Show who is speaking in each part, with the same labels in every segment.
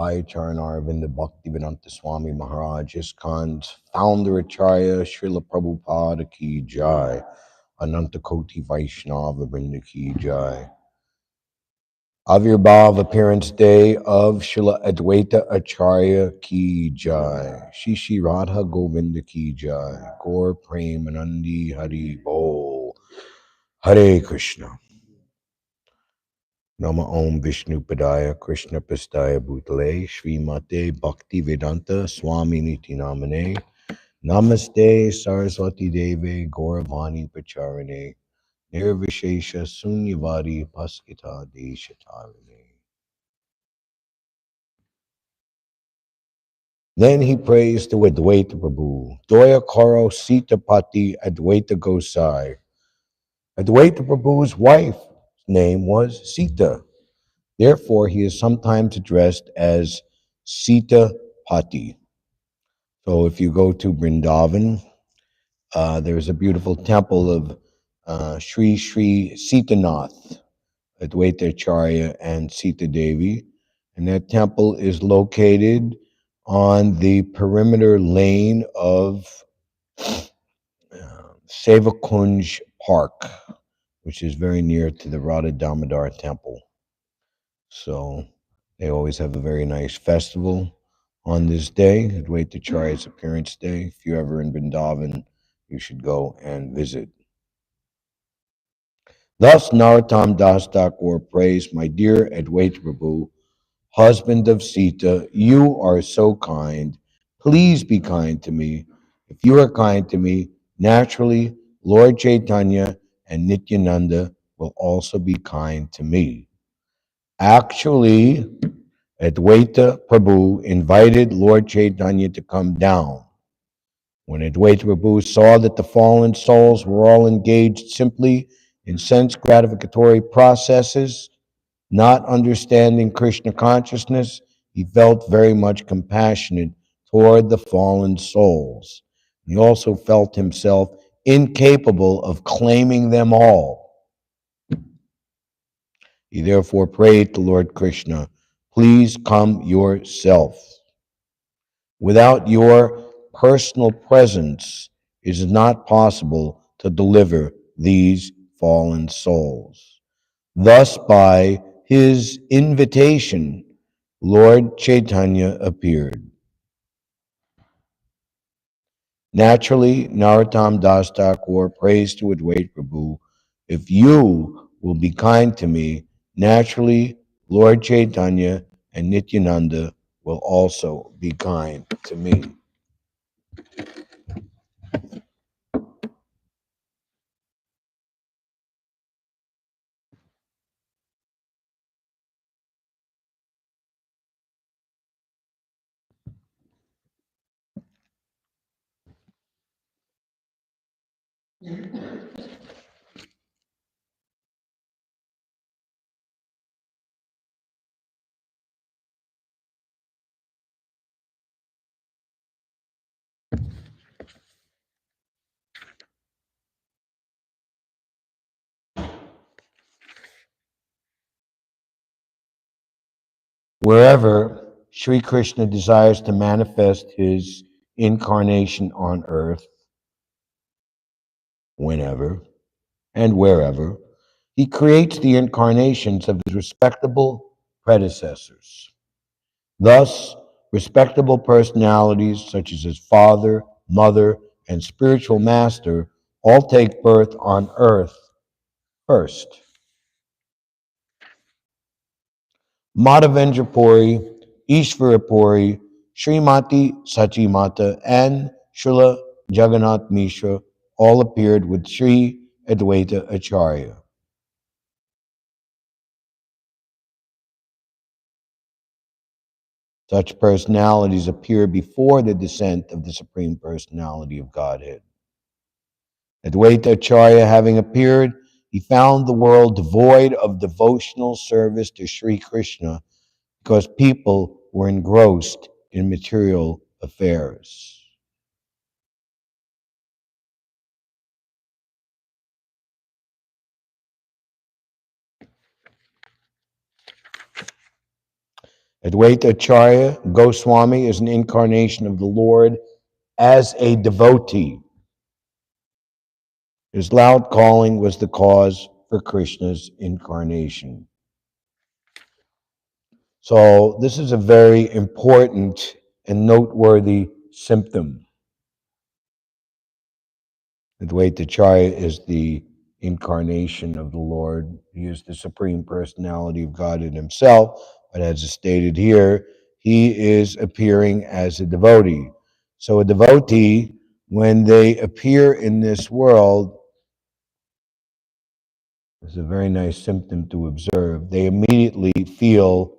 Speaker 1: Bhai Charanarvinda Bhaktivedanta Swami Maharaj, ISKCON's founder Acharya Srila Prabhupada Ki Jai, Ananta Koti Vaishnava Vrinda Ki Jai. Avirbhav Appearance Day of Srila Advaita Acharya Ki Jai. Shishi Radha Govinda Ki Jai. Gaur Premanandi Hari Bol. Hare Krishna. Nama Om Vishnu Padaya Krishna Pastaya Bhutale Srimate Bhakti Vedanta Swami Niti Namane Namaste Saraswati Deve Gauravani Pacharane Nirvishesha Sunyavadi Paskita Deshatarane. Then he prays to Advaita Prabhu, Doya Karo Sita Pati Advaita Gosai. Advaita Prabhu's wife's name was Sita. Therefore, he is sometimes addressed as Sita Pati. So if you go to Vrindavan, there's a beautiful temple of Sri Sri Sitanath, Advaita Acharya and Sita Devi. And that temple is located on the perimeter lane of Sevakunj Park, which is very near to the Radha Damodar temple. So they always have a very nice festival on this day, Advaita Acharya's appearance day. If you're ever in Vrindavan, you should go and visit. Thus, Narottam Das Thakur prays, my dear Advaita Prabhu, husband of Sita, you are so kind. Please be kind to me. If you are kind to me, naturally, Lord Chaitanya and Nityananda will also be kind to me. Actually, Advaita Prabhu invited Lord Chaitanya to come down. When Advaita Prabhu saw that the fallen souls were all engaged simply in sense gratificatory processes, not understanding Krishna consciousness, he felt very much compassionate toward the fallen souls. He also felt himself incapable of claiming them all. He therefore prayed to Lord Krishna, please come yourself. Without your personal presence, it is not possible to deliver these fallen souls. Thus, by his invitation, Lord Chaitanya appeared. Naturally, Narottam Das Thakur prays to Advaita Prabhu, if you will be kind to me, naturally, Lord Chaitanya and Nityananda will also be kind to me. Wherever Sri Krishna desires to manifest his incarnation on earth, whenever and wherever, he creates the incarnations of his respectable predecessors. Thus, respectable personalities such as his father, mother, and spiritual master all take birth on earth first. Madhavendra Puri, Ishvara Puri, Srimati Sachimata, and Srila Jagannath Mishra all appeared with Sri Advaita Acharya. Such personalities appear before the descent of the Supreme Personality of Godhead. Advaita Acharya having appeared, he found the world devoid of devotional service to Sri Krishna because people were engrossed in material affairs. Advaita Acharya Goswami is an incarnation of the Lord as a devotee. His loud calling was the cause for Krishna's incarnation. So this is a very important and noteworthy symptom. Advaita Acharya is the incarnation of the Lord. He is the Supreme Personality of God in himself, but as is stated here, he is appearing as a devotee. So a devotee, when they appear in this world, is a very nice symptom to observe. They immediately feel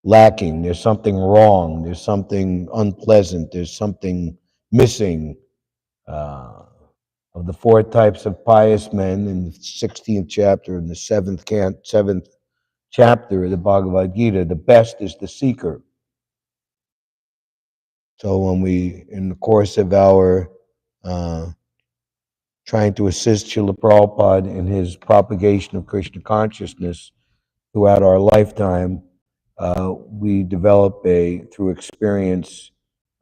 Speaker 1: lacking. There's something wrong. There's something unpleasant. There's something missing. Of the four types of pious men in the 16th chapter and the seventh chapter of the Bhagavad Gita, the best is the seeker. So when we, in the course of our trying to assist Srila Prabhupada in his propagation of Krishna consciousness throughout our lifetime, we develop through experience,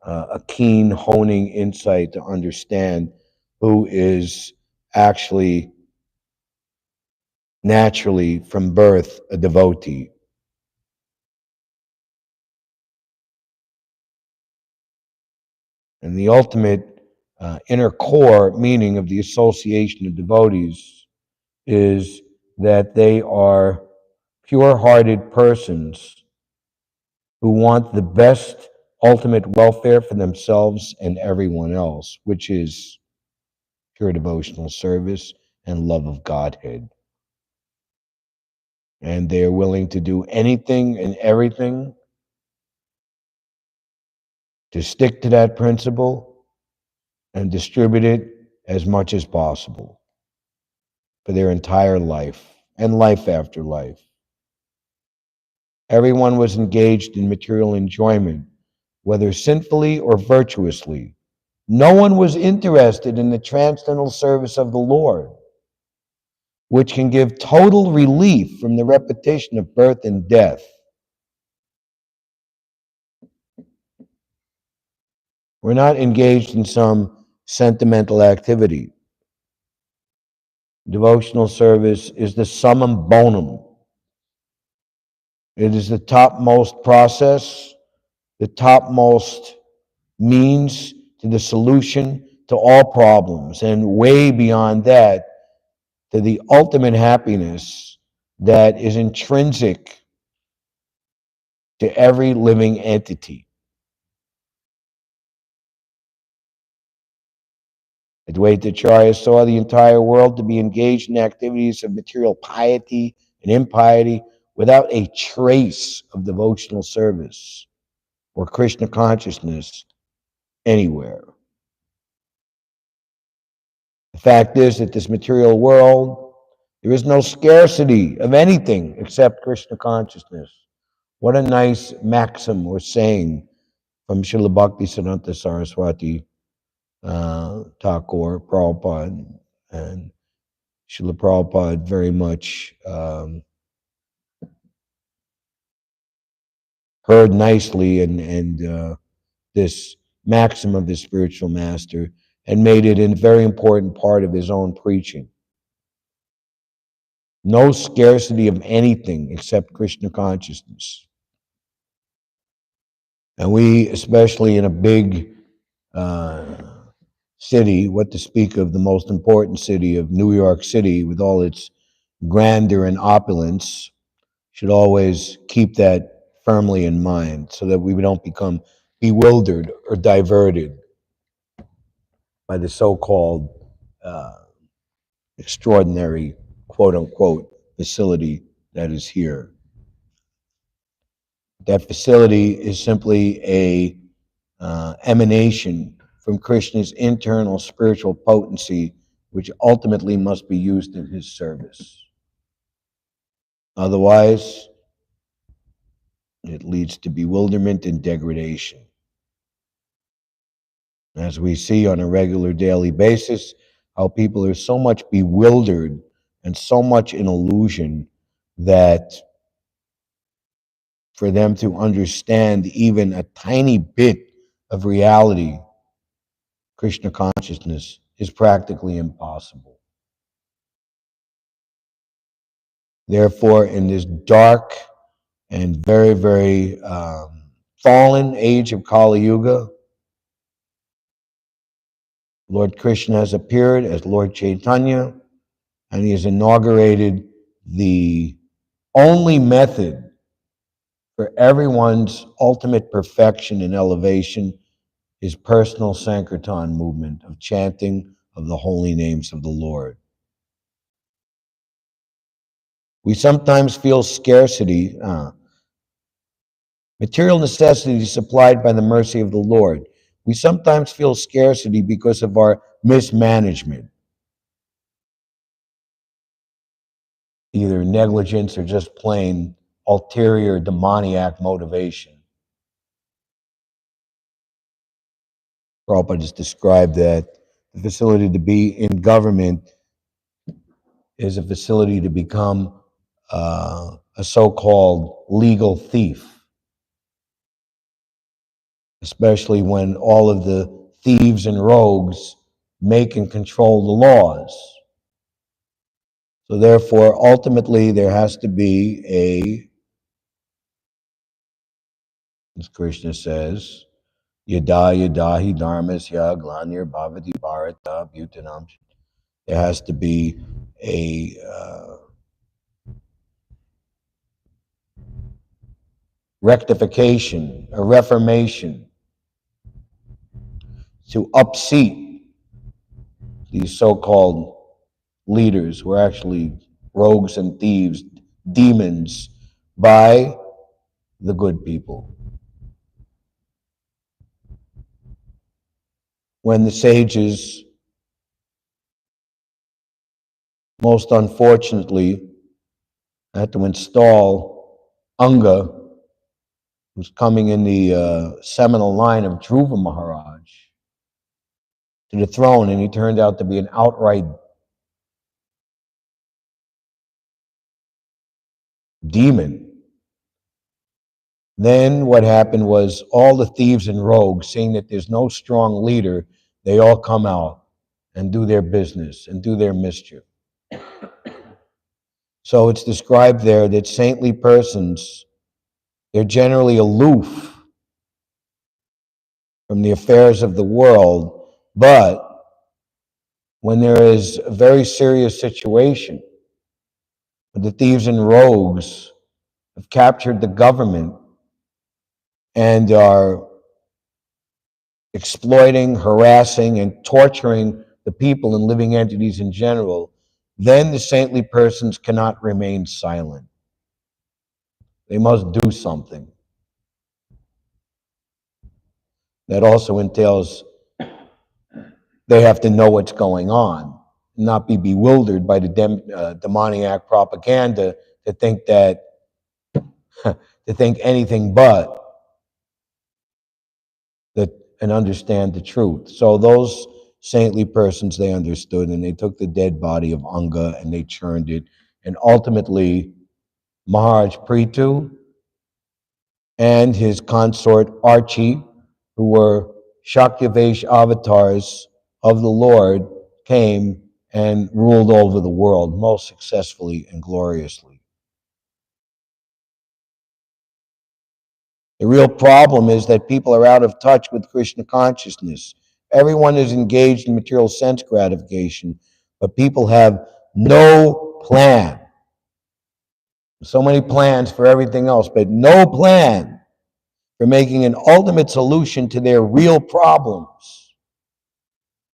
Speaker 1: a keen honing insight to understand who is actually naturally from birth a devotee. And the ultimate inner core meaning of the association of devotees is that they are pure-hearted persons who want the best ultimate welfare for themselves and everyone else, which is pure devotional service and love of Godhead. And they are willing to do anything and everything to stick to that principle and distribute it as much as possible for their entire life and life after life. Everyone was engaged in material enjoyment, whether sinfully or virtuously. No one was interested in the transcendental service of the Lord, which can give total relief from the repetition of birth and death. We're not engaged in some sentimental activity. Devotional service is the summum bonum. It is the topmost process, the topmost means to the solution to all problems, and way beyond that, to the ultimate happiness that is intrinsic to every living entity. Advaita Acharya saw the entire world to be engaged in activities of material piety and impiety without a trace of devotional service or Krishna consciousness anywhere. The fact is that this material world, there is no scarcity of anything except Krishna consciousness. What a nice maxim or saying from Srila Bhaktisiddhanta Saraswati Thakur, Prabhupada, and Srila Prabhupada very much heard nicely and this maxim of his spiritual master and made it a very important part of his own preaching. No scarcity of anything except Krishna consciousness. And we, especially in a big city, what to speak of the most important city of New York City with all its grandeur and opulence, should always keep that firmly in mind so that we don't become bewildered or diverted by the so-called extraordinary, quote unquote, facility that is here. That facility is simply a emanation from Krishna's internal spiritual potency, which ultimately must be used in his service. Otherwise, it leads to bewilderment and degradation. As we see on a regular daily basis, how people are so much bewildered and so much in illusion that for them to understand even a tiny bit of reality, Krishna consciousness, is practically impossible. Therefore, in this dark and very, very fallen age of Kali Yuga, Lord Krishna has appeared as Lord Chaitanya, and he has inaugurated the only method for everyone's ultimate perfection and elevation, his personal Sankirtan movement of chanting of the holy names of the Lord. We sometimes feel scarcity, material necessities supplied by the mercy of the Lord. We sometimes feel scarcity because of our mismanagement, either negligence or just plain ulterior demoniac motivation. Prabhupada has described that the facility to be in government is a facility to become a so-called legal thief, especially when all of the thieves and rogues make and control the laws. So therefore, ultimately, there has to be as Krishna says, yada yadahi dharmasya glanir bhavati bharata bhutanam. There has to be a rectification, a reformation to upseat these so-called leaders who are actually rogues and thieves, demons, by the good people. When the sages, most unfortunately, had to install Anga, who's coming in the seminal line of Dhruva Maharaj, to the throne, and he turned out to be an outright demon. Then what happened was all the thieves and rogues, seeing that there's no strong leader, they all come out and do their business and do their mischief. So it's described there that saintly persons, they're generally aloof from the affairs of the world, but when there is a very serious situation, the thieves and rogues have captured the government and are exploiting, harassing, and torturing the people and living entities in general, then the saintly persons cannot remain silent. They must do something. That also entails they have to know what's going on, not be bewildered by the demoniac propaganda to think that to think anything but that and understand the truth. So those saintly persons, they understood, and they took the dead body of Anga and they churned it, and ultimately Maharaj Prithu and his consort Archie, who were Shakyavesh avatars of the Lord, came and ruled over the world most successfully and gloriously. The real problem is that people are out of touch with Krishna consciousness. Everyone is engaged in material sense gratification, but people have no plan. So many plans for everything else, but no plan for making an ultimate solution to their real problems,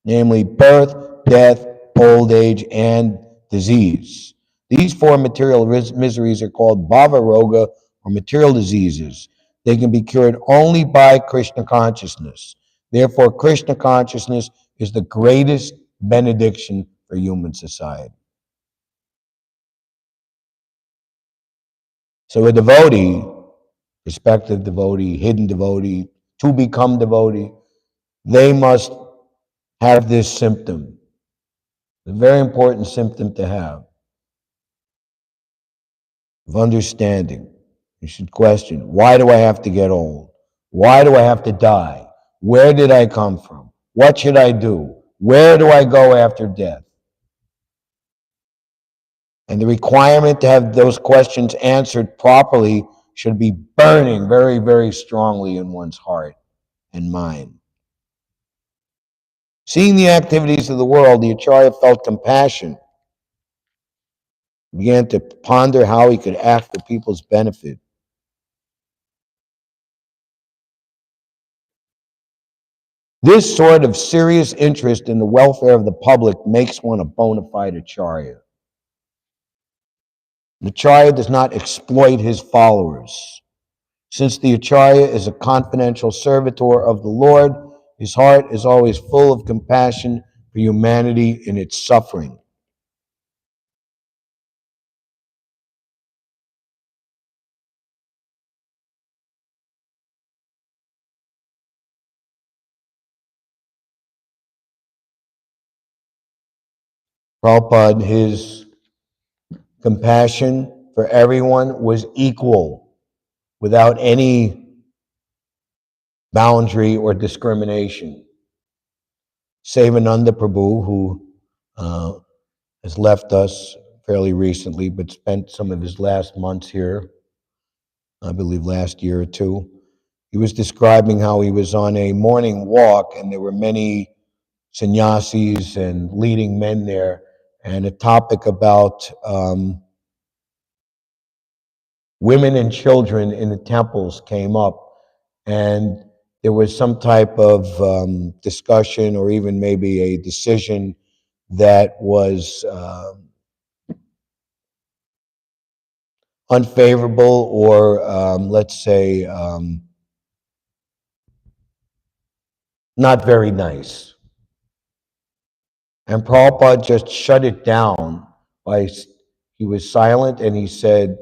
Speaker 1: namely birth, death, old age, and disease. These four material miseries are called bhava roga, or material diseases. They can be cured only by Krishna consciousness. Therefore, Krishna consciousness is the greatest benediction for human society. So a devotee, prospective devotee, hidden devotee, to become devotee, they must have this symptom, a very important symptom to have, of understanding You should question, why do I have to get old? Why do I have to die? Where did I come from? What should I do? Where do I go after death? And the requirement to have those questions answered properly should be burning very, very strongly in one's heart and mind. Seeing the activities of the world, the Acharya felt compassion, began to ponder how he could act for people's benefit. This sort of serious interest in the welfare of the public makes one a bona fide Acharya. The Acharya does not exploit his followers. Since the Acharya is a confidential servitor of the Lord, his heart is always full of compassion for humanity in its suffering. Prabhupada, his compassion for everyone was equal, without any boundary or discrimination. Sevananda Prabhu, who has left us fairly recently, but spent some of his last months here, I believe last year or two, he was describing how he was on a morning walk and there were many sannyasis and leading men there, and a topic about women and children in the temples came up, and there was some type of discussion or even maybe a decision that was unfavorable or let's say not very nice. And Prabhupada just shut it down by, he was silent and he said,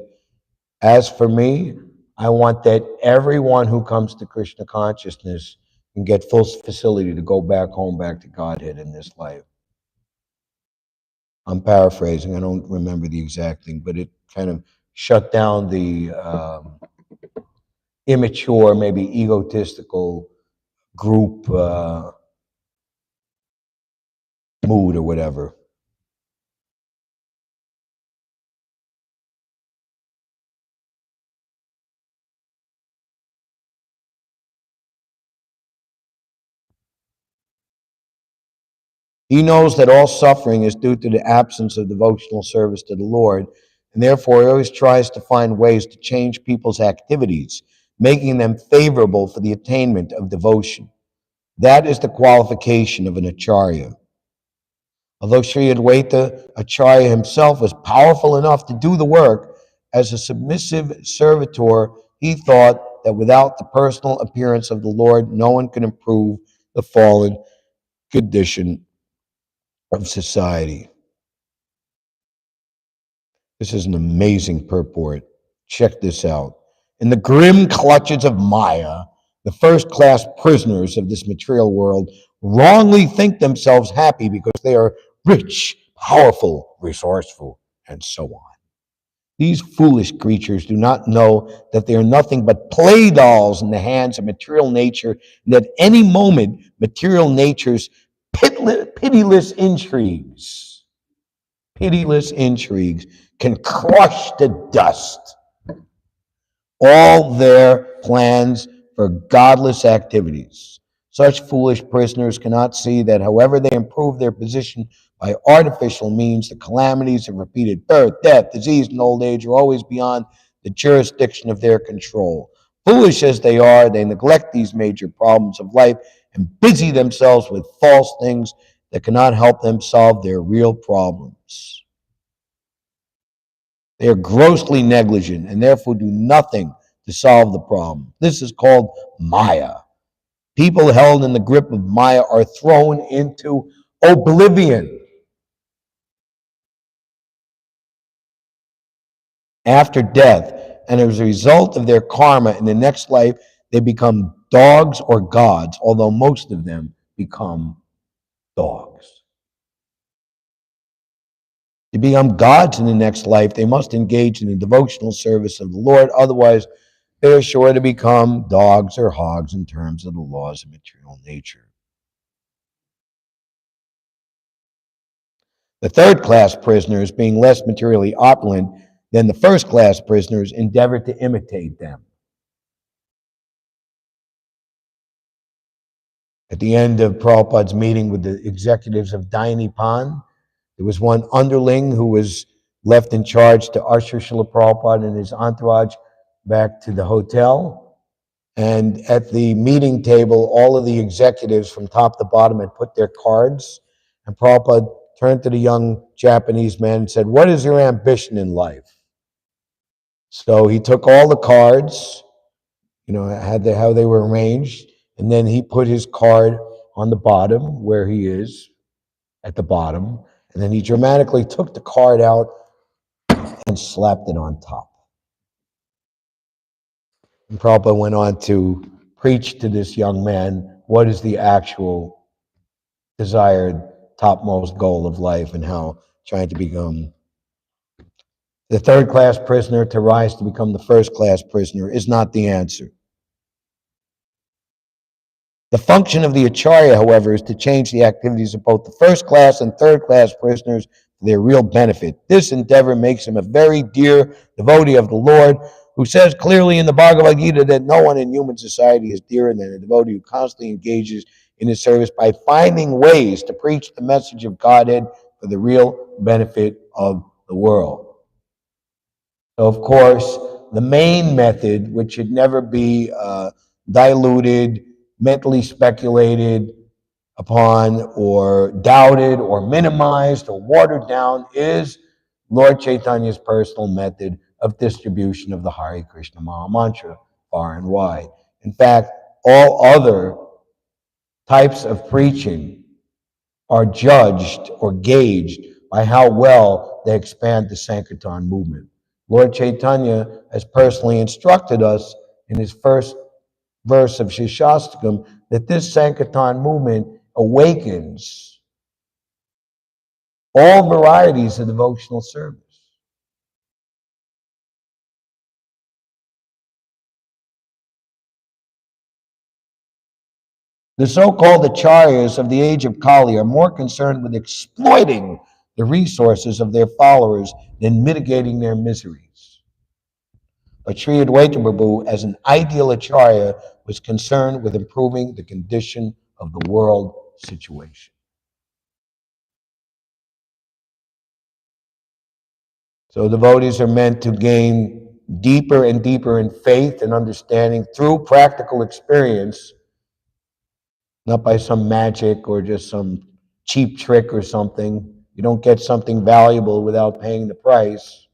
Speaker 1: as for me, I want that everyone who comes to Krishna consciousness can get full facility to go back home, back to Godhead in this life. I'm paraphrasing, I don't remember the exact thing, but it kind of shut down the immature, maybe egotistical group mood or whatever. He knows that all suffering is due to the absence of devotional service to the Lord, and therefore he always tries to find ways to change people's activities, making them favorable for the attainment of devotion. That is the qualification of an Acharya. Although Sri Advaita Acharya himself was powerful enough to do the work, as a submissive servitor, he thought that without the personal appearance of the Lord, no one could improve the fallen condition of society. This is an amazing purport. Check this out. In the grim clutches of Maya, the first class prisoners of this material world wrongly think themselves happy because they are rich, powerful, resourceful, and so on. These foolish creatures do not know that they are nothing but play dolls in the hands of material nature, and at any moment, material nature's pitiless intrigues can crush to dust all their plans for godless activities. Such foolish prisoners cannot see that however they improve their position by artificial means, the calamities of repeated birth, death, disease, and old age are always beyond the jurisdiction of their control. Foolish as they are, they neglect these major problems of life and busy themselves with false things that cannot help them solve their real problems. They are grossly negligent and therefore do nothing to solve the problem. This is called Maya. People held in the grip of Maya are thrown into oblivion after death, and as a result of their karma in the next life, they become dogs or gods, although most of them become dogs. To become gods in the next life, they must engage in the devotional service of the Lord. Otherwise, they are sure to become dogs or hogs in terms of the laws of material nature. The third class prisoners, being less materially opulent than the first class prisoners, endeavored to imitate them. At the end of Prabhupada's meeting with the executives of Dainipan, there was one underling who was left in charge to usher Srila Prabhupada and his entourage back to the hotel. And at the meeting table, all of the executives from top to bottom had put their cards. And Prabhupada turned to the young Japanese man and said, "What is your ambition in life?" So he took all the cards, how they were arranged, and then he put his card on the bottom where he is, at the bottom, and then he dramatically took the card out and slapped it on top. And Prabhupada went on to preach to this young man what is the actual desired topmost goal of life and how trying to become the third class prisoner to rise to become the first class prisoner is not the answer. The function of the Acharya, however, is to change the activities of both the first class and third class prisoners for their real benefit. This endeavor makes him a very dear devotee of the Lord, who says clearly in the Bhagavad Gita that no one in human society is dearer than a devotee who constantly engages in his service by finding ways to preach the message of Godhead for the real benefit of the world. So, of course, the main method, which should never be diluted, mentally speculated upon, or doubted, or minimized, or watered down, is Lord Chaitanya's personal method of distribution of the Hare Krishna Maha Mantra far and wide. In fact, all other types of preaching are judged or gauged by how well they expand the Sankirtan movement. Lord Chaitanya has personally instructed us in his first verse of Shishastakam that this Sankirtan movement awakens all varieties of devotional service. The so-called acharyas of the age of Kali are more concerned with exploiting the resources of their followers than mitigating their miseries. But Sri Advaita Prabhu, as an ideal acharya, was concerned with improving the condition of the world situation. So devotees are meant to gain deeper and deeper in faith and understanding through practical experience, not by some magic or just some cheap trick or something. You don't get something valuable without paying the price.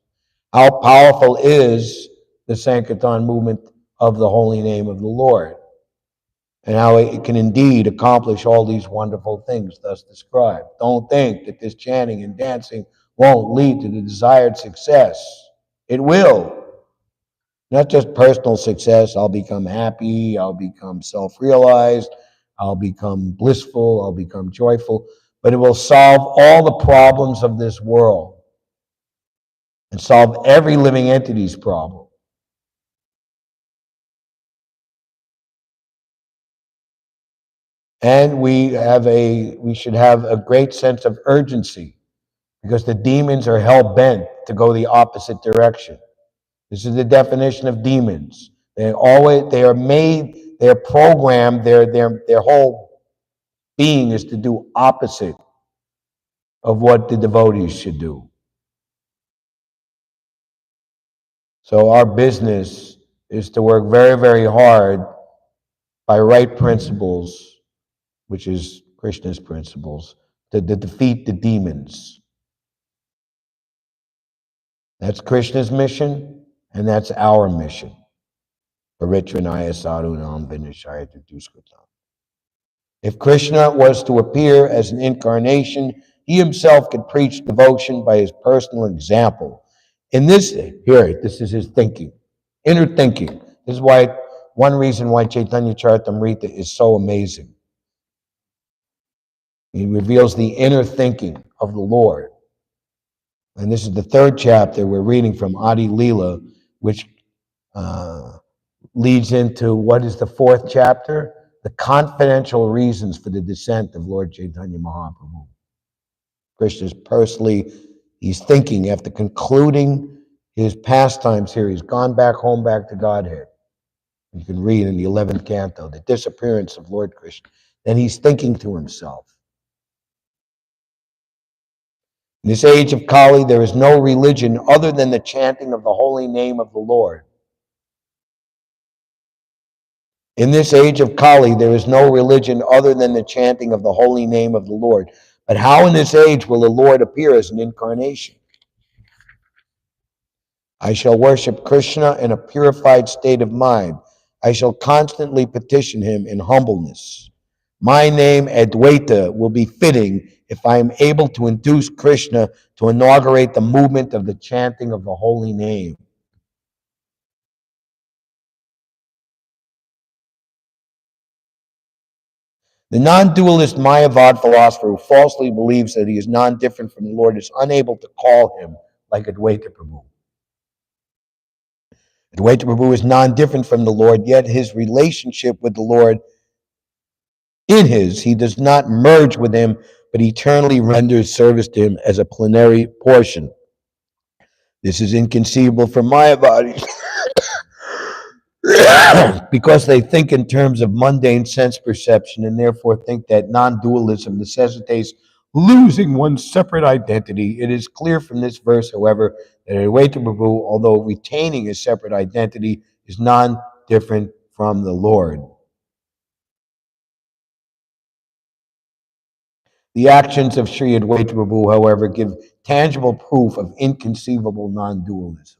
Speaker 1: How powerful is the Sankirtan movement of the holy name of the Lord, and how it can indeed accomplish all these wonderful things thus described. Don't think that this chanting and dancing won't lead to the desired success. It will. Not just personal success. I'll become happy. I'll become self-realized. I'll become blissful. I'll become joyful. But it will solve all the problems of this world and solve every living entity's problem. And we should have a great sense of urgency because the demons are hell-bent to go the opposite direction. This is the definition of demons. They are programmed, their whole being is to do opposite of what the devotees should do. So our business is to work very, very hard by right principles, which is Krishna's principles, to defeat the demons. That's Krishna's mission, and that's our mission. Paritranaya sadhunam vinashaya duskritam. If Krishna was to appear as an incarnation, he himself could preach devotion by his personal example. This is his thinking, inner thinking. This is why one reason why Chaitanya Charitamrita is so amazing. He reveals the inner thinking of the Lord. And this is the third chapter we're reading from Adi Leela, which uh, leads into what is the fourth chapter? The confidential reasons for the descent of Lord Chaitanya Mahaprabhu. Krishna's personally, he's thinking after concluding his pastimes here, he's gone back home, back to Godhead. You can read in the 11th canto, the disappearance of Lord Krishna. Then he's thinking to himself, in this age of Kali, there is no religion other than the chanting of the holy name of the Lord. In this age of Kali, there is no religion other than the chanting of the holy name of the Lord. But how in this age will the Lord appear as an incarnation? I shall worship Krishna in a purified state of mind. I shall constantly petition him in humbleness. My name, Advaita, will be fitting if I am able to induce Krishna to inaugurate the movement of the chanting of the holy name. The non-dualist Mayavad philosopher who falsely believes that he is non-different from the Lord is unable to call him like Advaita Prabhu. Advaita Prabhu is non-different from the Lord, yet his relationship with the Lord he does not merge with him, but eternally renders service to him as a plenary portion. This is inconceivable for Mayavadis because they think in terms of mundane sense perception and therefore think that non-dualism necessitates losing one's separate identity. It is clear from this verse, however, that Advaita Prabhu, although retaining his separate identity, is non-different from the Lord. The actions of Sri Advaita Prabhu, however, give tangible proof of inconceivable non-dualism.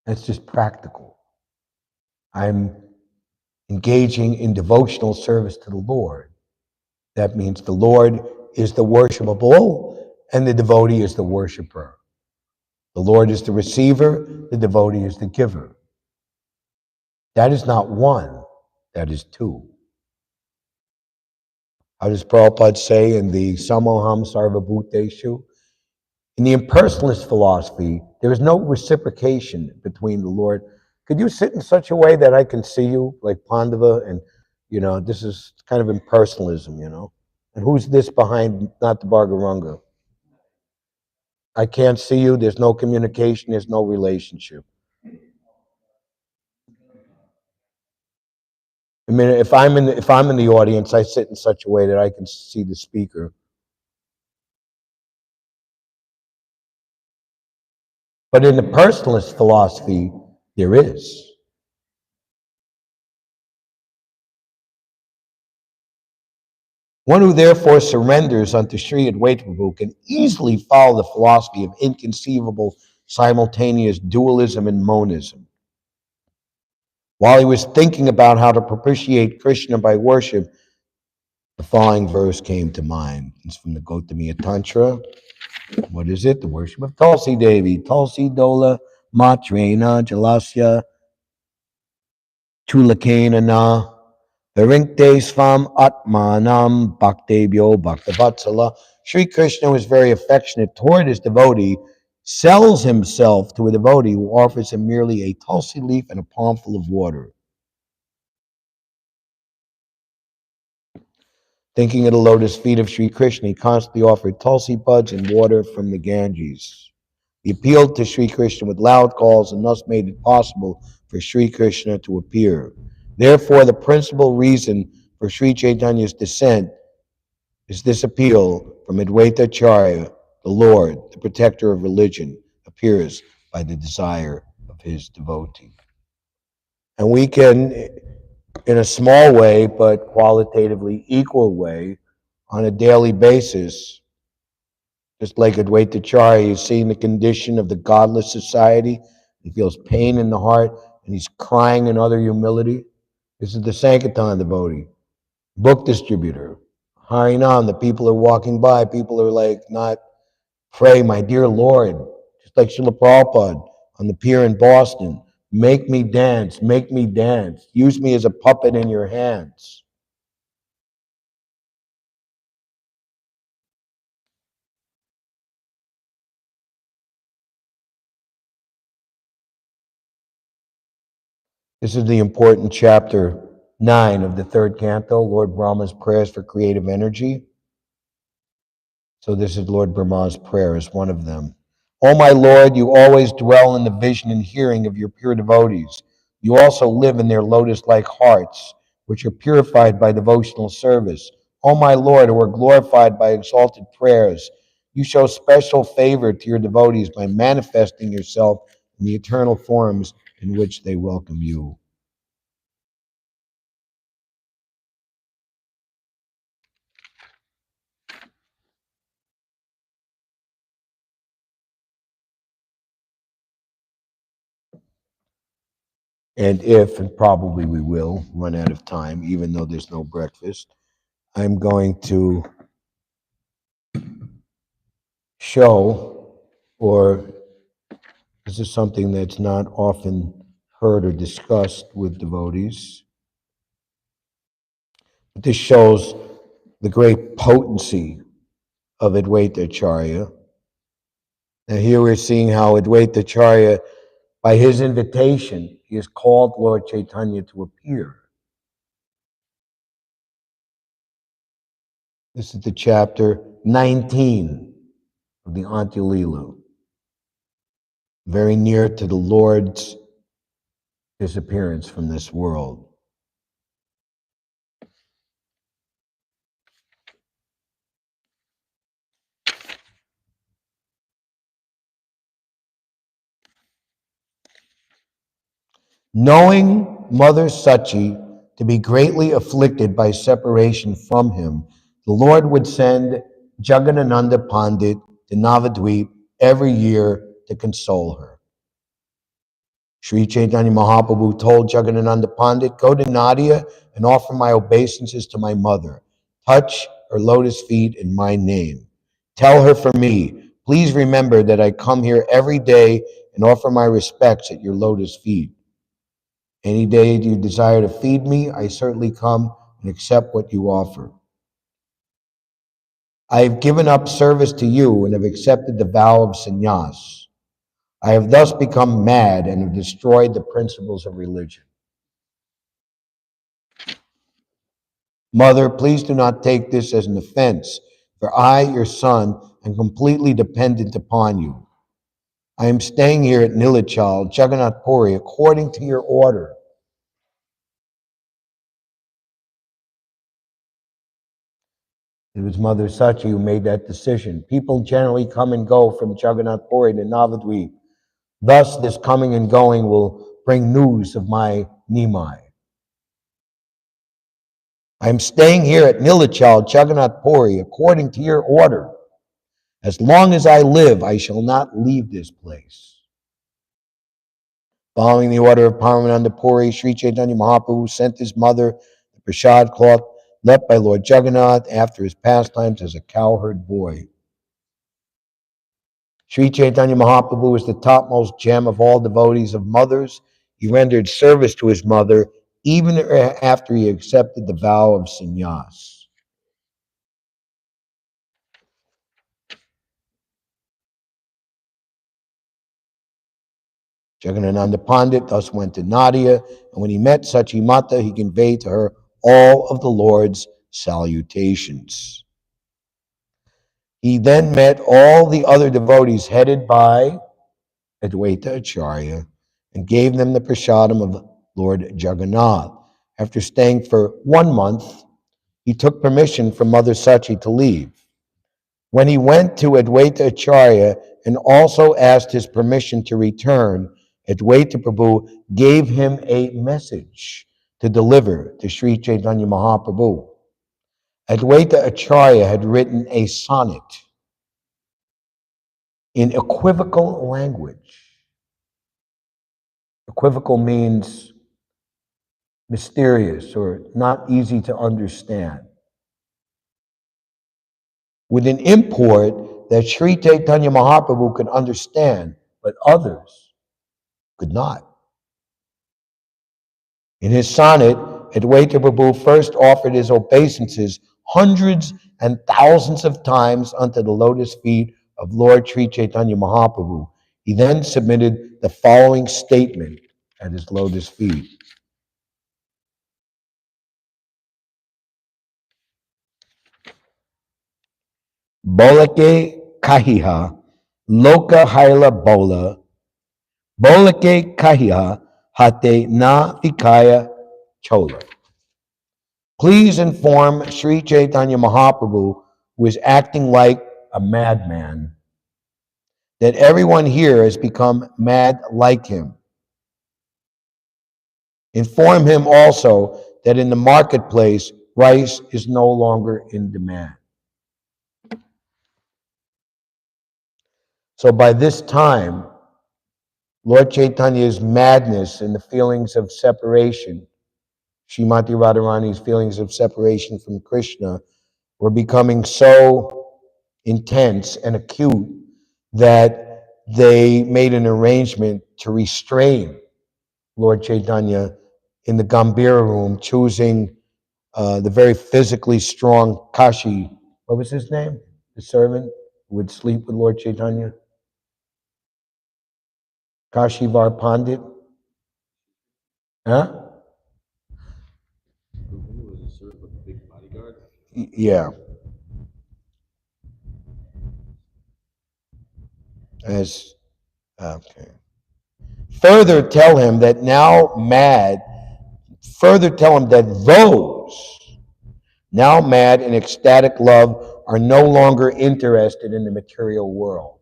Speaker 1: That's just practical. I'm engaging in devotional service to the Lord. That means the Lord is the worshipable and the devotee is the worshiper. The Lord is the receiver, the devotee is the giver. That is not one, that is two. How does Prabhupada say in the Samoham Sarvabhuteshu? In the impersonalist philosophy, there is no reciprocation between the Lord. Could you sit in such a way that I can see you, like Pandava? And, this is kind of impersonalism, And who's this behind, not the Bhargaranga? I can't see you. There's no communication. There's no relationship. I mean, if I'm in the audience, I sit in such a way that I can see the speaker. But in the personalist philosophy, there is. One who therefore surrenders unto Sri Advaita Prabhu can easily follow the philosophy of inconceivable simultaneous dualism and monism. While he was thinking about how to propitiate Krishna by worship, the following verse came to mind. It's from the Gautamiya Tantra. What is it? The worship of Tulsi Devi. Tulsi Dola Matrena Jalasya Chulakena Na Verinkte Svam Atmanam Bhaktebhyo Bhaktavatsala. Sri Krishna was very affectionate toward his devotee, sells himself to a devotee who offers him merely a tulsi leaf and a palmful of water. Thinking of the lotus feet of Sri Krishna, he constantly offered tulsi buds and water from the Ganges. He appealed to Sri Krishna with loud calls and thus made it possible for Sri Krishna to appear. Therefore, the principal reason for Sri Chaitanya's descent is this appeal from Advaita Acharya, the Lord, the protector of religion, appears by the desire of his devotee. And we can, in a small way, but qualitatively equal way, on a daily basis, just like Advaita Acharya, he's seeing the condition of the godless society. He feels pain in the heart, and he's crying in utter humility. This is the Sankirtan devotee, book distributor. Harinam, the people are walking by. People are like, not pray, my dear Lord, just like Srila Prabhupada on the pier in Boston. Make me dance, make me dance. Use me as a puppet in your hands. This is the important chapter 9 of the third canto, Lord Brahma's prayers for creative energy. So this is Lord Brahma's prayer as one of them. O my Lord, you always dwell in the vision and hearing of your pure devotees. You also live in their lotus-like hearts, which are purified by devotional service. O my Lord, who are glorified by exalted prayers, you show special favor to your devotees by manifesting yourself in the eternal forms in which they welcome you. And if, and probably we will, run out of time, even though there's no breakfast, I'm going to show, or this is something that's not often heard or discussed with devotees, but this shows the great potency of Advaita Acharya. Now here we're seeing how Advaita Acharya, by his invitation, he has called Lord Chaitanya to appear. This is the chapter 19 of the Antya-lila, very near to the Lord's disappearance from this world. Knowing Mother Sachi to be greatly afflicted by separation from him, the Lord would send Jagadananda Pandit to Navadvip every year to console her. Sri Chaitanya Mahaprabhu told Jagadananda Pandit, go to Nadia and offer my obeisances to my mother. Touch her lotus feet in my name. Tell her for me, please remember that I come here every day and offer my respects at your lotus feet. Any day you desire to feed me, I certainly come and accept what you offer. I have given up service to you and have accepted the vow of sannyas. I have thus become mad and have destroyed the principles of religion. Mother, please do not take this as an offense, for I, your son, am completely dependent upon you. I am staying here at Nilachal, Jagannath Puri, according to your order. It was Mother Sachi who made that decision. People generally come and go from Jagannath Puri to Navadvip. Thus, this coming and going will bring news of my Nimai. I am staying here at Nilachal, Jagannath Puri, according to your order. As long as I live, I shall not leave this place. Following the order of Paramananda Puri, Sri Chaitanya Mahaprabhu sent his mother the prasad cloth left by Lord Jagannath after his pastimes as a cowherd boy. Sri Chaitanya Mahaprabhu is the topmost gem of all devotees of mothers. He rendered service to his mother even after he accepted the vow of sannyas. Jagadananda Pandit thus went to Nadia, and when he met Sachi Mata, he conveyed to her all of the Lord's salutations. He then met all the other devotees headed by Advaita Acharya and gave them the prasadam of Lord Jagannath. After staying for 1 month, he took permission from Mother Sachi to leave. When he went to Advaita Acharya and also asked his permission to return, Advaita Prabhu gave him a message to deliver to Sri Chaitanya Mahaprabhu. Advaita Acharya had written a sonnet in equivocal language. Equivocal means mysterious or not easy to understand, with an import that Sri Chaitanya Mahaprabhu could understand, but others could not. In his sonnet, Advaita Prabhu first offered his obeisances hundreds and thousands of times unto the lotus feet of Lord Sri Chaitanya Mahaprabhu. He then submitted the following statement. at his lotus feet. Bolake kahiha, loka haila bola, bolake kahiha, hate na vikaya chola. Please inform Sri Chaitanya Mahaprabhu, who is acting like a madman, that everyone here has become mad like him. Inform him also that in the marketplace, rice is no longer in demand. So by this time, Lord Chaitanya's madness and the feelings of separation, Srimati Radharani's feelings of separation from Krishna, were becoming so intense and acute that they made an arrangement to restrain Lord Chaitanya in the Gambhira room, choosing the very physically strong Kashi. What was his name? The servant who would sleep with Lord Chaitanya? Kashivar Pandit? Huh? Yeah. As okay. Further tell him that now mad, further tell him that those now mad in ecstatic love are no longer interested in the material world.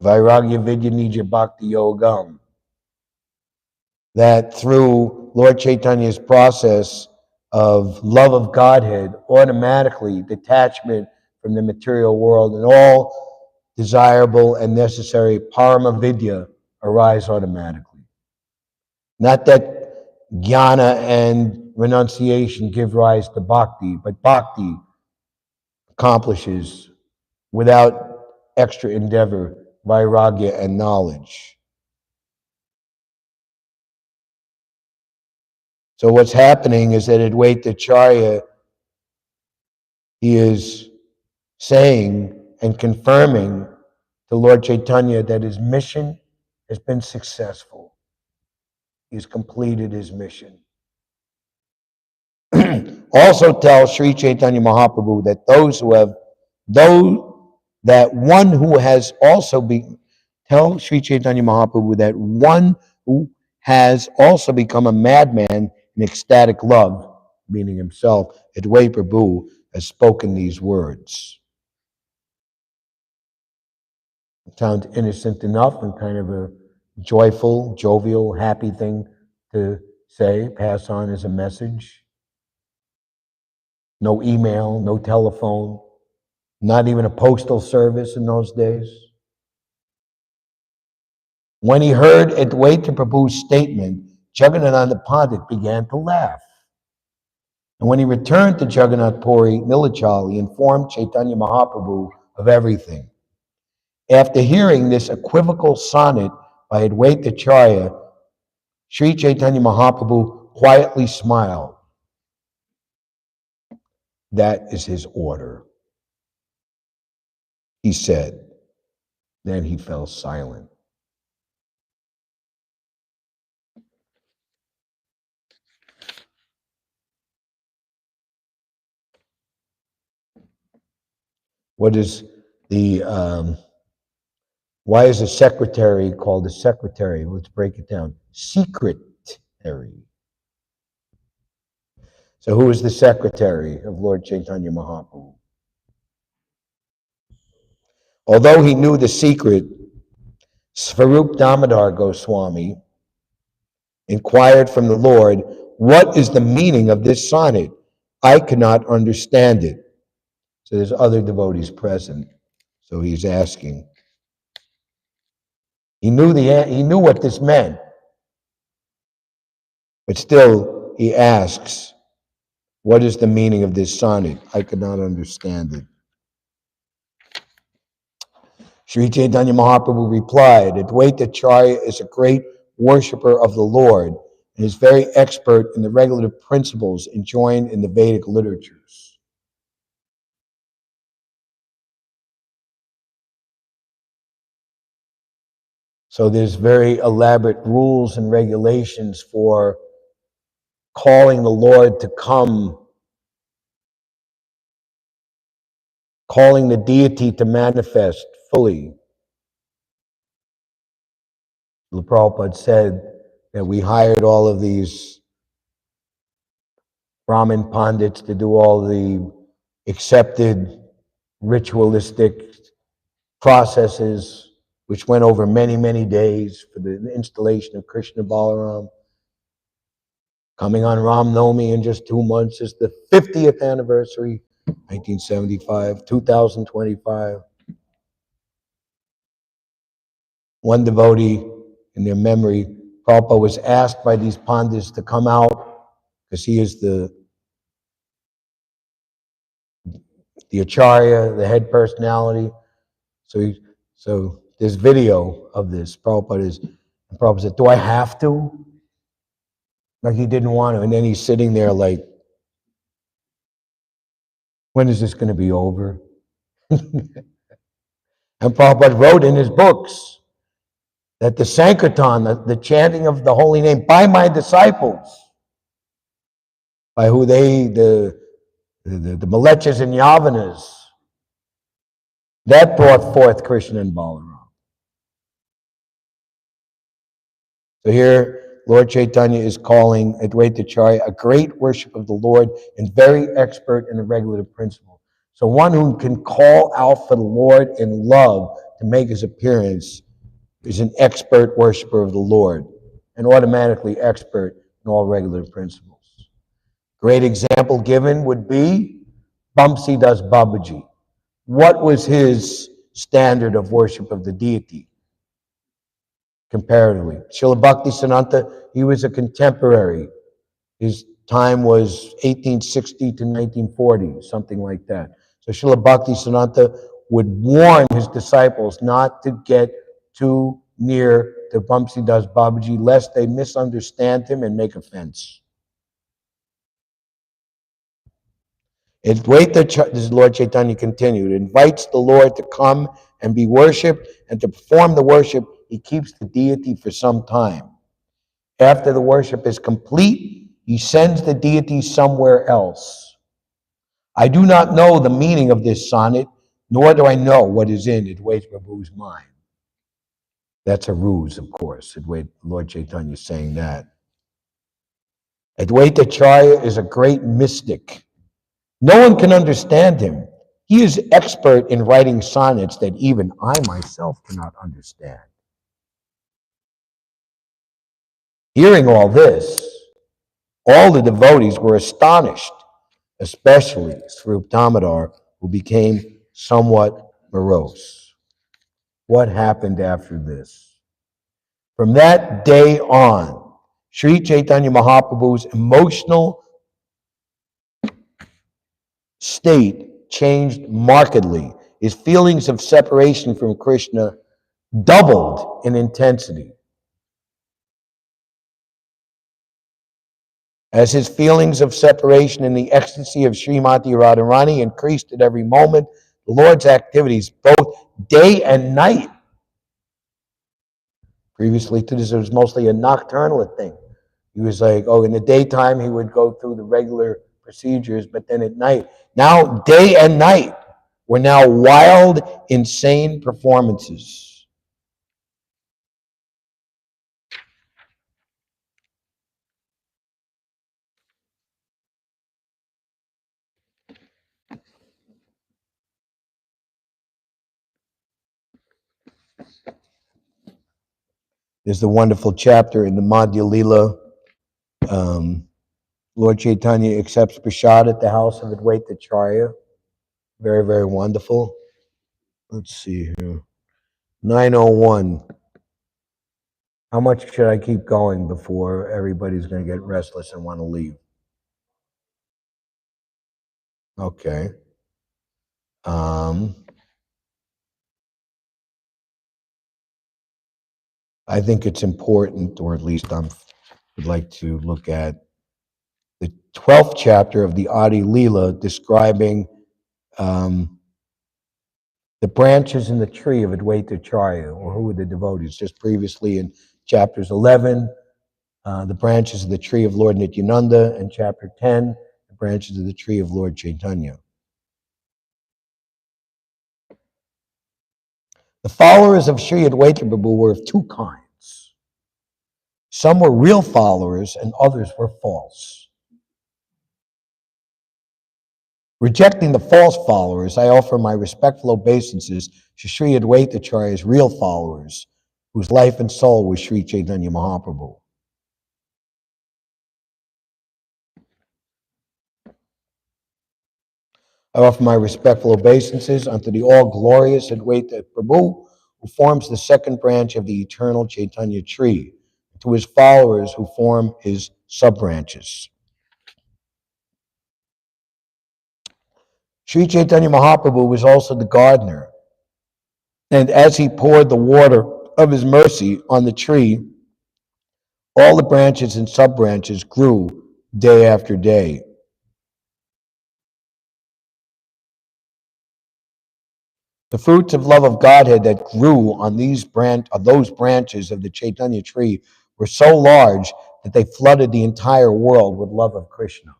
Speaker 1: Vairagya Vidya Nija Bhakti Yogam. That through Lord Chaitanya's process of love of Godhead, automatically detachment from the material world and all desirable and necessary parama vidya arise automatically. Not that jnana and renunciation give rise to bhakti, but bhakti accomplishes without extra endeavor vairagya and knowledge. So what's happening is that Advaita Acharya, he is saying and confirming to Lord Chaitanya that his mission has been successful. He's completed his mission. Also tell Sri Chaitanya Mahaprabhu that that one who has also been, tell Sri Chaitanya Mahaprabhu that one who has also become a madman in ecstatic love, meaning himself, Advaita Prabhu, has spoken these words. It sounds innocent enough and kind of a joyful, jovial, happy thing to say, pass on as a message. No email, no telephone, not even a postal service in those days. When he heard Advaita Prabhu's statement, Jagannatha Pandit began to laugh. And when he returned to Jagannath Puri, Nilachal, he informed Chaitanya Mahaprabhu of everything. After hearing this equivocal sonnet by Advaita Acharya, Sri Chaitanya Mahaprabhu quietly smiled. That is his order, he said. Then he fell silent. What is the, why is a secretary called a secretary? Let's break it down. Secretary. So who is the secretary of Lord Chaitanya Mahaprabhu? Although he knew the secret, Svarup Damodar Goswami inquired from the Lord, what is the meaning of this sonnet? I cannot understand it. So there's other devotees present. So he's asking. He knew what this meant, but still he asks, what is the meaning of this sonnet? I could not understand it. Sri Chaitanya Mahaprabhu replied, Advaita Acharya is a great worshiper of the Lord and is very expert in the regulative principles enjoined in the Vedic literatures. So there's very elaborate rules and regulations for calling the Lord to come, calling the deity to manifest fully. The Prabhupada said that we hired all of these Brahmin Pandits to do all the accepted ritualistic processes, which went over many, many days for the installation of Krishna Balaram. Coming on Ram Navami in just 2 months is the 50th anniversary, 1975, 2025. One devotee, in their memory, Prabhupada was asked by these Pandits to come out because he is the Acharya, the head personality. So there's video of this. Prabhupada said, "Do I have to?" Like he didn't want to. And then he's sitting there like, when is this going to be over? And Prabhupada wrote in his books that the Sankirtan, the chanting of the holy name by my disciples, by who the Malechas and Yavanas, that brought forth Krishna and Balaram. So here, Lord Chaitanya is calling Advaita Acharya a great worship of the Lord and very expert in the regulative principle. So one who can call out for the Lord in love to make his appearance is an expert worshiper of the Lord and automatically expert in all regulative principles. Great example given would be Bamsi Das Babaji. What was his standard of worship of the deity? Comparatively, Srila Bhakti Siddhanta, he was a contemporary. His time was 1860 to 1940, something like that. So Srila Bhakti Siddhanta would warn his disciples not to get too near to Bamsi Das Babaji, lest they misunderstand him and make offense. Advaita, this is Lord Chaitanya continued, invites the Lord to come and be worshipped, and to perform the worship, he keeps the deity for some time. After the worship is complete, he sends the deity somewhere else. I do not know the meaning of this sonnet, nor do I know what is in Advaita Prabhu's mind. That's a ruse, of course. Lord Chaitanya is saying that. Advaita Acharya is a great mystic. No one can understand him. He is expert in writing sonnets that even I myself cannot understand. Hearing all this, all the devotees were astonished, especially Swarup Damodar, who became somewhat morose. What happened after this? From that day on, Sri Chaitanya Mahaprabhu's emotional state changed markedly. His feelings of separation from Krishna doubled in intensity. As his feelings of separation and the ecstasy of Srimati Radharani increased at every moment, the Lord's activities, both day and night. Previously to this, it was mostly a nocturnal thing. He was like, in the daytime, he would go through the regular procedures, but then at night, now day and night, were now wild, insane performances. There's the wonderful chapter in the Madhya Lila. Lord Chaitanya accepts prasad at the house of Advaita Acharya. Very, very wonderful. Let's see here. 9:01. How much should I keep going before everybody's going to get restless and want to leave? Okay. I think it's important, or at least I would like to look at the 12th chapter of the Adi Leela describing The branches in the tree of Advaita Acharya, or who were the devotees, just previously in chapters 11, the branches of the tree of Lord Nityananda, and chapter 10, the branches of the tree of Lord Chaitanya. The followers of Sri Advaita Prabhu were of two kinds. Some were real followers and others were false. Rejecting the false followers, I offer my respectful obeisances to Sri Advaita Acharya's real followers, whose life and soul was Sri Chaitanya Mahaprabhu. I offer my respectful obeisances unto the all-glorious Advaita Prabhu, who forms the second branch of the eternal Chaitanya tree, and to his followers who form his sub-branches. Sri Chaitanya Mahaprabhu was also the gardener, and as he poured the water of his mercy on the tree, all the branches and sub-branches grew day after day. The fruits of love of Godhead that grew on those branches of the Chaitanya tree were so large that they flooded the entire world with love of Krishna.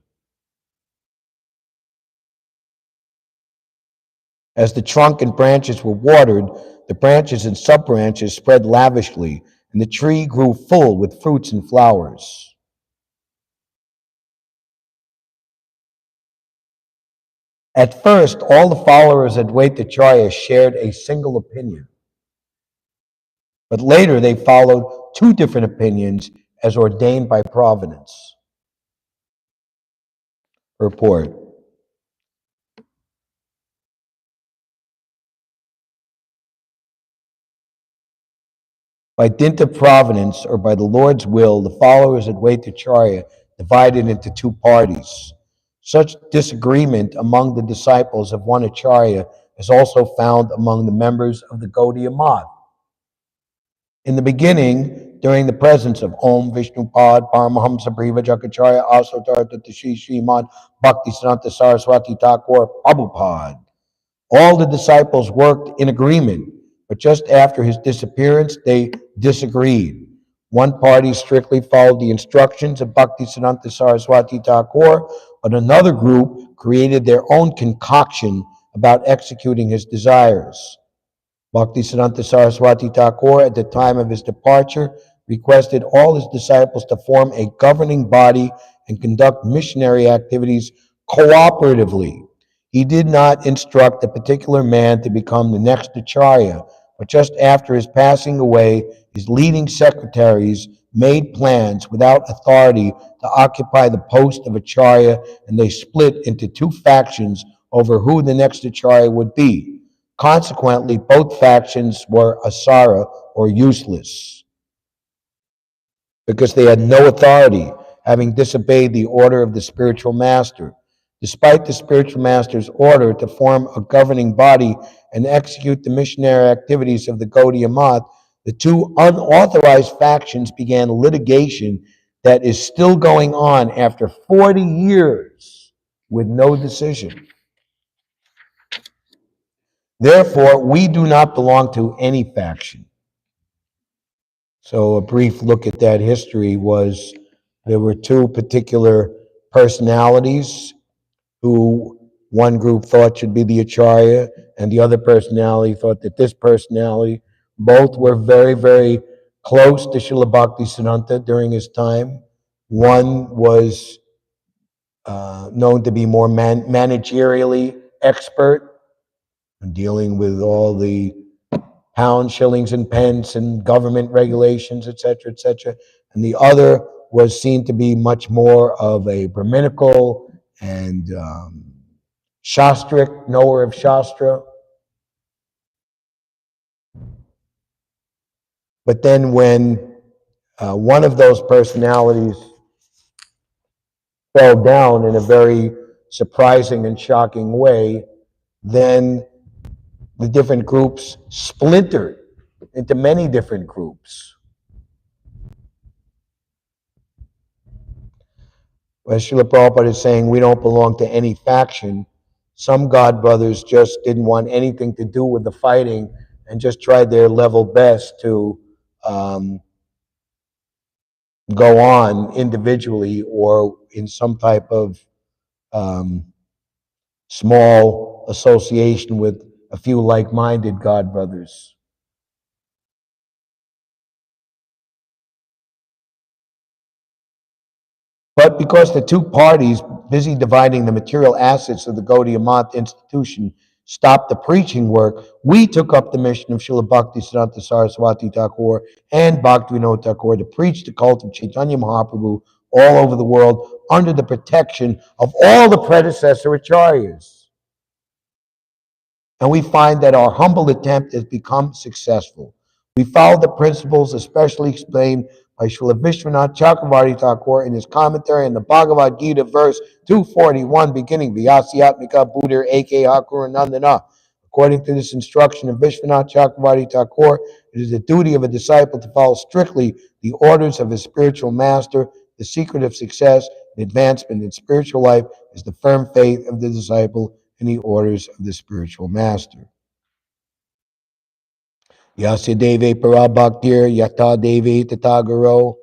Speaker 1: As the trunk and branches were watered, the branches and sub-branches spread lavishly, and the tree grew full with fruits and flowers. At first, all the followers of Advaita Acharya shared a single opinion, but later they followed two different opinions as ordained by providence. Report. By dint of providence, or by the Lord's will, the followers of Advaita Acharya divided into two parties. Such disagreement among the disciples of one Acharya is also found among the members of the Gaudiya Math. In the beginning, during the presence of Om Vishnupad Paramahamsa Priva Jakacharya Asotar Tatashi Srimad Bhaktisiddhanta Saraswati Thakur Prabhupada, all the disciples worked in agreement, but just after his disappearance, they disagreed. One party strictly followed the instructions of Bhaktisiddhanta Saraswati Thakur, but another group created their own concoction about executing his desires. Bhaktisiddhanta Saraswati Thakur, at the time of his departure, requested all his disciples to form a governing body and conduct missionary activities cooperatively. He did not instruct a particular man to become the next Acharya, but just after his passing away, his leading secretaries made plans without authority to occupy the post of Acharya, and they split into two factions over who the next Acharya would be. Consequently, both factions were asara, or useless, because they had no authority, having disobeyed the order of the spiritual master. Despite the spiritual master's order to form a governing body and execute the missionary activities of the Gaudiya Math, the two unauthorized factions began litigation that is still going on after 40 years with no decision. Therefore, we do not belong to any faction. So a brief look at that history was there were two particular personalities who one group thought should be the Acharya, and the other personality thought that this personality. Both were very, very close to Srila Bhaktisiddhanta during his time. One was known to be more managerially expert, dealing with all the pounds, shillings, and pence, and government regulations, etc., etc. And the other was seen to be much more of a Brahminical and Shastric, knower of Shastra. But then when one of those personalities fell down in a very surprising and shocking way, then the different groups splintered into many different groups. As Srila Prabhupada is saying, we don't belong to any faction. Some God brothers just didn't want anything to do with the fighting and just tried their level best to um, go on individually or in some type of um, small association with a few like-minded God brothers. But because the two parties, busy dividing the material assets of the Gaudiya Math institution, stopped the preaching work, we took up the mission of Srila Bhaktisiddhanta Saraswati Thakur and Bhaktivinoda Thakur to preach the cult of Chaitanya Mahaprabhu all over the world under the protection of all the predecessor acharyas. And we find that our humble attempt has become successful. We follow the principles especially explained by Srila Vishwanath Chakravarti Thakur in his commentary on the Bhagavad Gita, verse 241, beginning Vyasyatmika Buddhir Eke Hakur Nandana. According to this instruction of Vishwanath Chakravarti Thakur, it is the duty of a disciple to follow strictly the orders of his spiritual master. The secret of success and advancement in spiritual life is the firm faith of the disciple in the orders of the spiritual master. Yasya deve parabhaktir yata deve tatagaro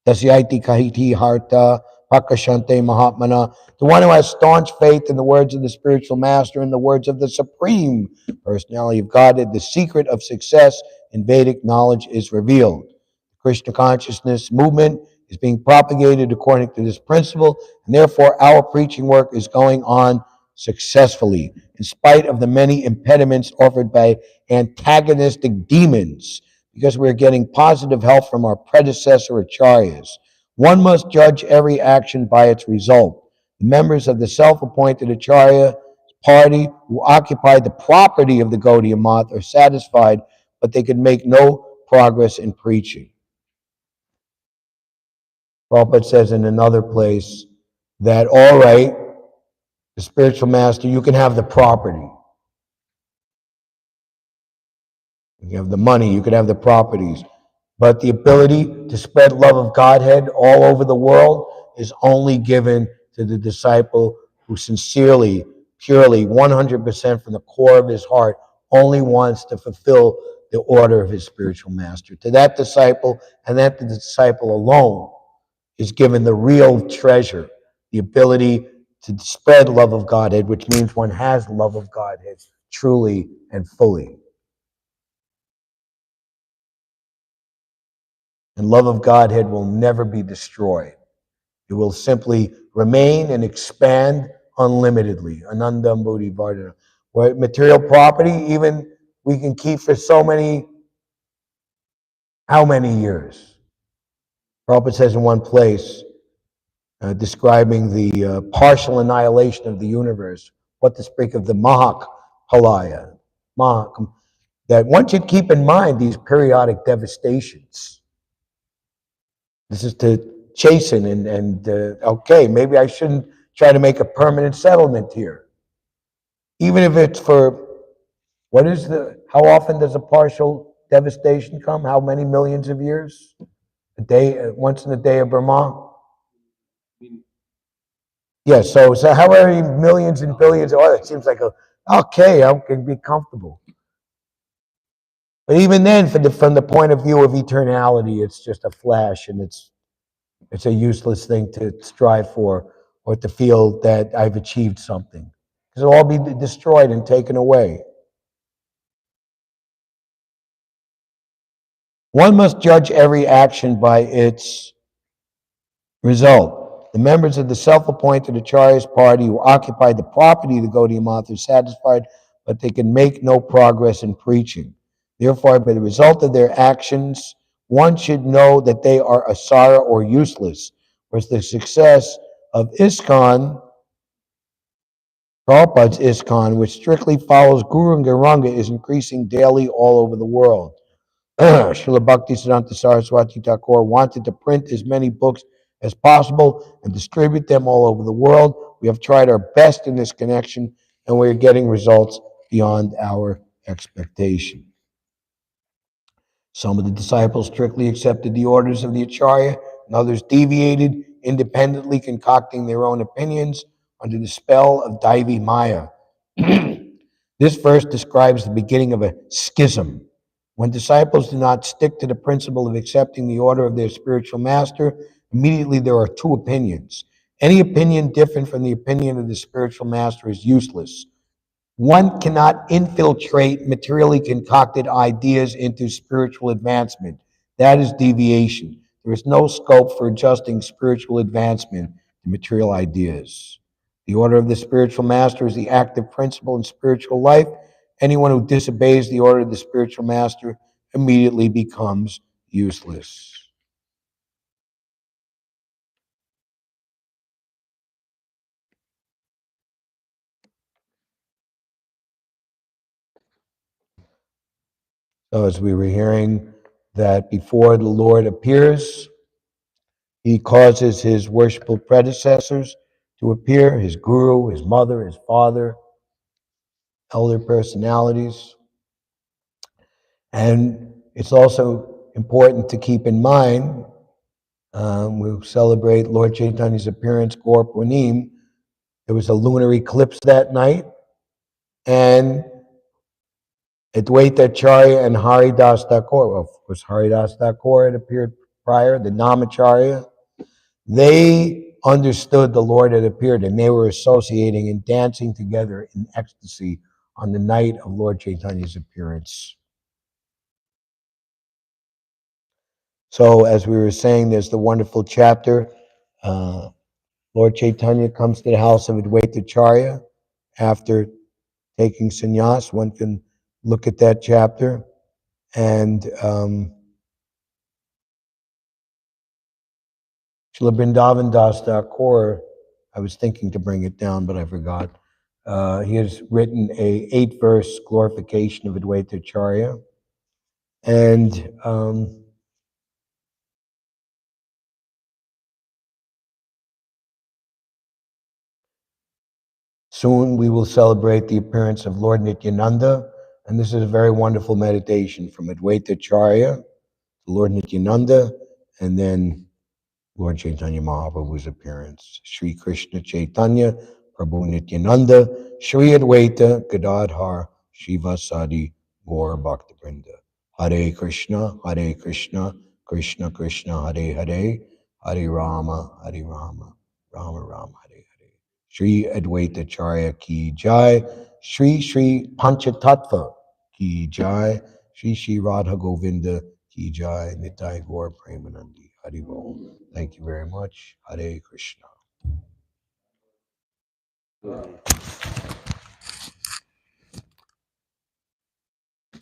Speaker 1: tasyaiti kahiti harta prakashante mahatmana. The one who has staunch faith in the words of the spiritual master and the words of the supreme personality of Godhead, the secret of success in Vedic knowledge is revealed. The Krishna consciousness movement is being propagated according to this principle, and therefore our preaching work is going on successfully, in spite of the many impediments offered by antagonistic demons, because we're getting positive help from our predecessor acharyas. One must judge every action by its result. The members of the self-appointed acharya party who occupy the property of the Gaudiya Math are satisfied, but they could make no progress in preaching. Prabhupada says in another place that, all right, the spiritual master, you can have the property. You have the money, you can have the properties. But the ability to spread love of Godhead all over the world is only given to the disciple who sincerely, purely, 100% from the core of his heart only wants to fulfill the order of his spiritual master. To that disciple, and that the disciple alone, is given the real treasure, the ability to spread love of Godhead, which means one has love of Godhead truly and fully. And love of Godhead will never be destroyed. It will simply remain and expand unlimitedly. Anandam Buddhi Vardhana. Where material property, even we can keep for how many years? Prabhupada says in one place, describing the partial annihilation of the universe, what to speak of the Mahak Palaya, that one should keep in mind these periodic devastations. This is to chasten and okay, maybe I shouldn't try to make a permanent settlement here. Even if it's for, how often does a partial devastation come? How many millions of years? A day, once in the day of Brahma? Yeah, so how many millions and billions? Oh, it seems like okay, I can be comfortable. But even then, from the point of view of eternality, it's just a flash, and it's a useless thing to strive for or to feel that I've achieved something. Because it'll all be destroyed and taken away. One must judge every action by its result. The members of the self-appointed Acharya's party who occupied the property of the Gaudiya Math are satisfied, but they can make no progress in preaching. Therefore, by the result of their actions, one should know that they are asara or useless, whereas the success of ISKCON, Prabhupada's ISKCON, which strictly follows Guru and Gauranga, is increasing daily all over the world. Srila Bhaktisiddhanta Saraswati Thakur wanted to print as many books as possible and distribute them all over the world. We have tried our best in this connection, and we're getting results beyond our expectation. Some of the disciples strictly accepted the orders of the Acharya, and others deviated, independently concocting their own opinions under the spell of Daivi Maya. This verse describes the beginning of a schism. When disciples do not stick to the principle of accepting the order of their spiritual master, immediately there are two opinions. Any opinion different from the opinion of the spiritual master is useless. One cannot infiltrate materially concocted ideas into spiritual advancement. That is deviation. There is no scope for adjusting spiritual advancement to material ideas. The order of the spiritual master is the active principle in spiritual life. Anyone who disobeys the order of the spiritual master immediately becomes useless. So, as we were hearing, that before the Lord appears, he causes his worshipful predecessors to appear, his guru, his mother, his father, elder personalities. And it's also important to keep in mind, we'll celebrate Lord Chaitanya's appearance, Gaur Purnim. There was a lunar eclipse that night, and Advaita Acharya and Haridas Thakur, well, of course, Haridas Thakur had appeared prior, the Namacharya. They understood the Lord had appeared, and they were associating and dancing together in ecstasy on the night of Lord Chaitanya's appearance. So, as we were saying, there's the wonderful chapter. Lord Chaitanya comes to the house of Advaita Acharya after taking sannyas. One can look at that chapter. And Srila Vrindavan Das Thakur, I was thinking to bring it down, but I forgot. He has written a 8-verse glorification of Advaita Acharya. And soon we will celebrate the appearance of Lord Nityananda. And this is a very wonderful meditation from Advaita Acharya to Lord Nityananda, and then Lord Chaitanya Mahaprabhu's appearance. Sri Krishna Chaitanya, Prabhu Nityananda, Sri Advaita Gadadhar, Shiva Sadi, Gaur Bhaktivinoda. Hare Krishna, Krishna Krishna, Hare Hare, Hare Rama, Rama Rama, Hare Hare. Sri Advaita Charya ki jai, Sri Panchatattva ki jai, Sri Radha Govinda ki jai, Nitai Gaur Premanandi, Hare Bol. Thank you very much. Hare Krishna.